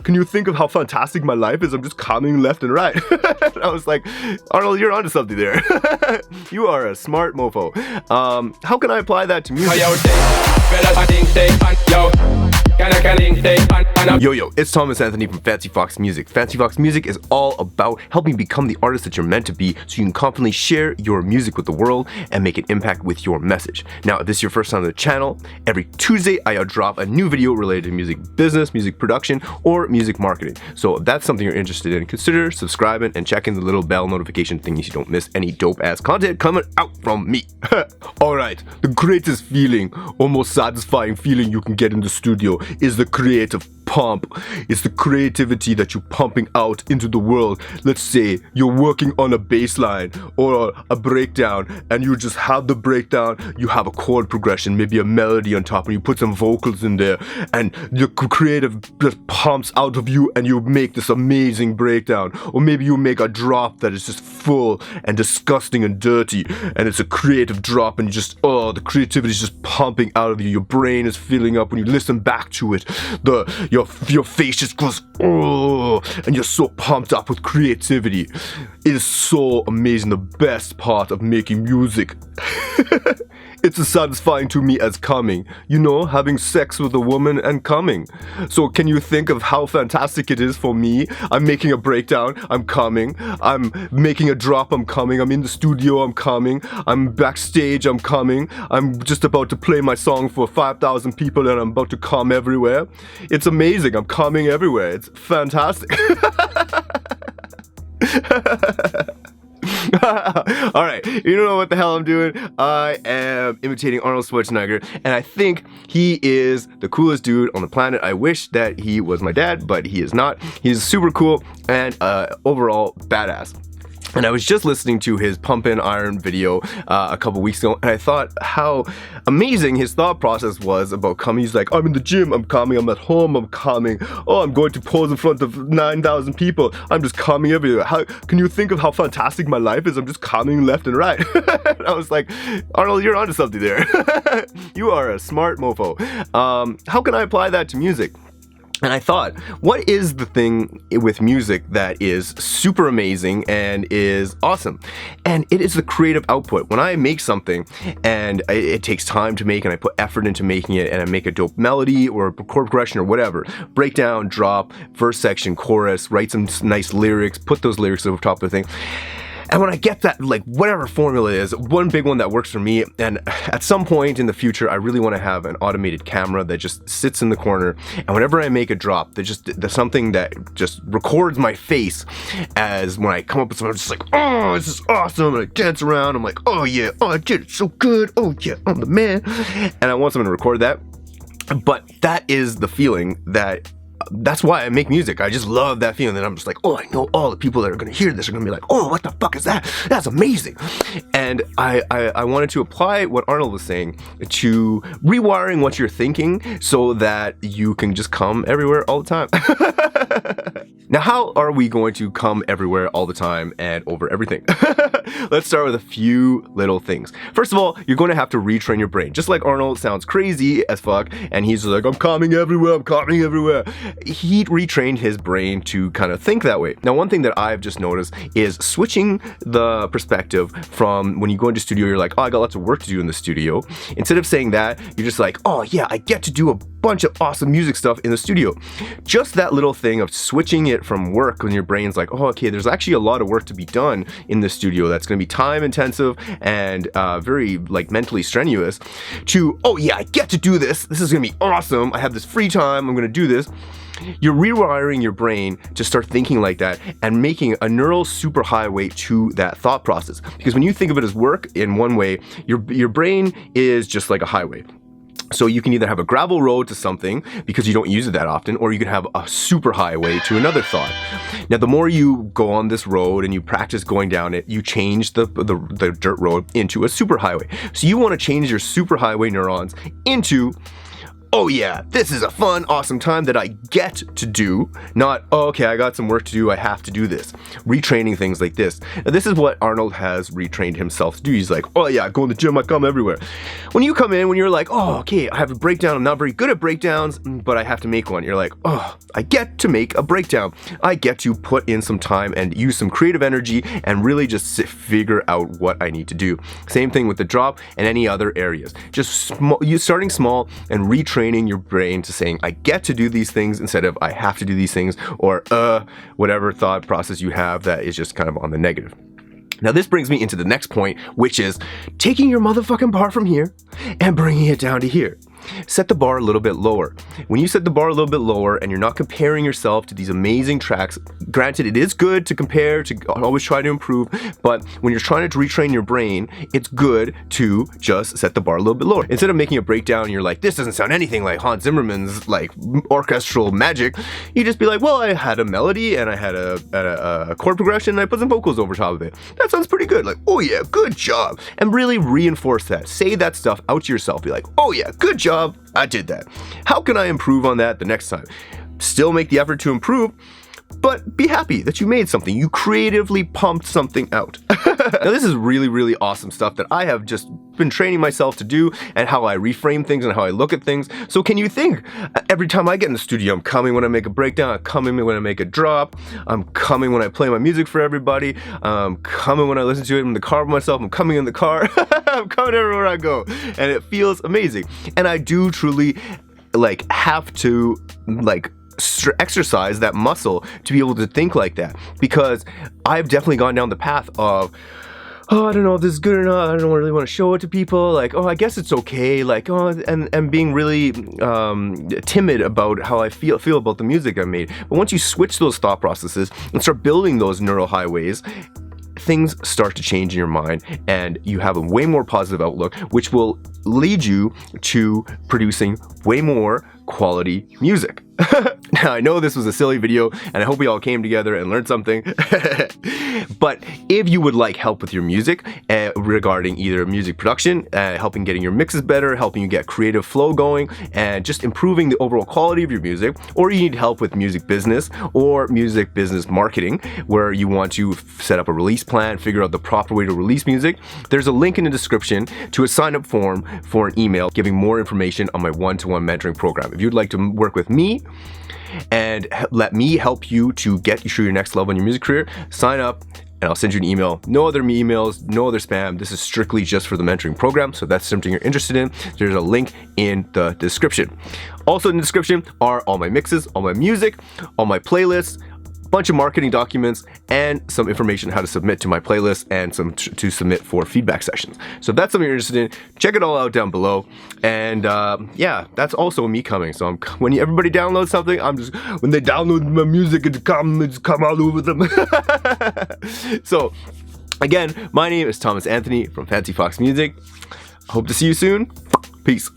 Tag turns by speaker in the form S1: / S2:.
S1: Can you think of how fantastic my life is? I'm just coming left and right. I was like, Arnold, you're onto something there. You are a smart mofo. How can I apply that to music? Yo, it's Thomas Anthony from FOXX Music. FOXX Music is all about helping become the artist that you're meant to be so you can confidently share your music with the world and make an impact with your message. Now, if this is your first time on the channel, every Tuesday I drop a new video related to music business, music production, or music marketing. So if that's something you're interested in, consider subscribing and checking the little bell notification thing so you don't miss any dope ass content coming out from me. Alright, the greatest feeling, almost satisfying feeling you can get in the studio is the creative pump. It's the creativity that you're pumping out into the world. Let's say you're working on a bass line or a breakdown and you just have the breakdown, you have a chord progression, maybe a melody on top, and you put some vocals in there and your creative just pumps out of you and you make this amazing breakdown. Or maybe you make a drop that is just full and disgusting and dirty and it's a creative drop and you just, the creativity is just pumping out of you. Your brain is filling up when you listen back to it. Your face just goes, and you're so pumped up with creativity. It is so amazing, the best part of making music. It's as satisfying to me as coming. You know, having sex with a woman and coming. So can you think of how fantastic it is for me? I'm making a breakdown, I'm coming. I'm making a drop, I'm coming. I'm in the studio, I'm coming. I'm backstage, I'm coming. I'm just about to play my song for 5,000 people and I'm about to come everywhere. It's amazing, I'm coming everywhere. It's fantastic. Alright, you don't know what the hell I'm doing. I am imitating Arnold Schwarzenegger, and I think he is the coolest dude on the planet. I wish that he was my dad, but he is not. He's super cool and overall badass. And I was just listening to his Pumpin' Iron video a couple weeks ago, and I thought how amazing his thought process was about coming. He's like, I'm in the gym, I'm coming, I'm at home, I'm coming. Oh, I'm going to pose in front of 9,000 people. I'm just coming everywhere. How can you think of how fantastic my life is? I'm just coming left and right. I was like, Arnold, you're onto something there. You are a smart mofo. How can I apply that to music? And I thought, what is the thing with music that is super amazing and is awesome? And it is the creative output. When I make something and it takes time to make and I put effort into making it and I make a dope melody or a chord progression or whatever, breakdown, drop, verse section, chorus, write some nice lyrics, put those lyrics over top of the thing. And when I get that, like, whatever formula is, one big one that works for me, and at some point in the future, I really want to have an automated camera that just sits in the corner, and whenever I make a drop, there's something that just records my face as when I come up with something, I'm just like, oh, this is awesome, and I dance around, I'm like, oh yeah, oh, I did it so good, oh yeah, I'm the man, and I want someone to record that. But that is the feeling that's why I make music. I just love that feeling that I'm just like, oh, I know all the people that are going to hear this are going to be like, oh, what the fuck is that? That's amazing. And I wanted to apply what Arnold was saying to rewiring what you're thinking so that you can just come everywhere all the time. Now, how are we going to come everywhere all the time and over everything? Let's start with a few little things. First of all, you're going to have to retrain your brain. Just like Arnold sounds crazy as fuck, and he's like, I'm coming everywhere, I'm coming everywhere. He retrained his brain to kind of think that way. Now, one thing that I've just noticed is switching the perspective from when you go into studio, you're like, oh, I got lots of work to do in the studio. Instead of saying that, you're just like, oh yeah, I get to do a bunch of awesome music stuff in the studio. Just that little thing of switching it from work when your brain's like, oh, okay, there's actually a lot of work to be done in the studio that's going to be time intensive and very like mentally strenuous, to, oh yeah, I get to do this. This is going to be awesome. I have this free time. I'm going to do this. You're rewiring your brain to start thinking like that and making a neural superhighway to that thought process. Because when you think of it as work in one way, your brain is just like a highway. So you can either have a gravel road to something because you don't use it that often, or you can have a super highway to another thought. Now, the more you go on this road and you practice going down it, you change the dirt road into a super highway. So you want to change your super highway neurons into oh yeah, this is a fun, awesome time that I get to do, not, oh, okay, I got some work to do, I have to do this. Retraining things like this. Now, this is what Arnold has retrained himself to do. He's like, oh yeah, I go in the gym, I come everywhere. When you come in, when you're like, oh, okay, I have a breakdown, I'm not very good at breakdowns, but I have to make one. You're like, oh, I get to make a breakdown. I get to put in some time and use some creative energy and really just figure out what I need to do. Same thing with the drop and any other areas. Just starting small and retraining your brain to saying, I get to do these things instead of I have to do these things, or whatever thought process you have that is just kind of on the negative. Now this brings me into the next point, which is taking your motherfucking bar from here and bringing it down to here. Set the bar a little bit lower. When you set the bar a little bit lower and you're not comparing yourself to these amazing tracks, granted it is good to compare, to always try to improve, but when you're trying to retrain your brain, it's good to just set the bar a little bit lower. Instead of making a breakdown and you're like, this doesn't sound anything like Hans Zimmerman's like orchestral magic, you just be like, well, I had a melody and I had a chord progression and I put some vocals over top of it. That sounds pretty good. Like, oh yeah, good job. And really reinforce that. Say that stuff out to yourself. Be like, oh yeah, good job. I did that. How can I improve on that the next time? Still make the effort to improve, but be happy that you made something. You creatively pumped something out. Now this is really, really awesome stuff that I have just been training myself to do, and how I reframe things and how I look at things. So can you think, every time I get in the studio, I'm coming when I make a breakdown, I'm coming when I make a drop, I'm coming when I play my music for everybody, I'm coming when I listen to it in the car by myself, I'm coming in the car, I'm coming everywhere I go, and it feels amazing. And I do truly like have to like exercise that muscle to be able to think like that, because I've definitely gone down the path of, oh, I don't know if this is good or not, I don't really want to show it to people, like, oh, I guess it's okay, like, oh, and being really timid about how I feel about the music I made. But once you switch those thought processes and start building those neural highways, things start to change in your mind and you have a way more positive outlook, which will lead you to producing way more quality music. Now I know this was a silly video and I hope we all came together and learned something, but if you would like help with your music regarding either music production, helping getting your mixes better, helping you get creative flow going, and just improving the overall quality of your music, or you need help with music business or music business marketing, where you want to set up a release plan, figure out the proper way to release music, there's a link in the description to a sign-up form for an email giving more information on my one-to-one mentoring program. If you'd like to work with me and let me help you to get you through your next level in your music career, sign up and I'll send you an email. No other emails, no other spam. This is strictly just for the mentoring program. So if that's something you're interested in, there's a link in the description. Also in the description are all my mixes, all my music, all my playlists, bunch of marketing documents, and some information how to submit to my playlist and some to submit for feedback sessions. So if that's something you're interested in, check it all out down below. And yeah, that's also me coming. So when everybody downloads something, when they download my music, it's come all over them. So again, my name is Thomas Anthony from Fancy FOXX Music. Hope to see you soon. Peace.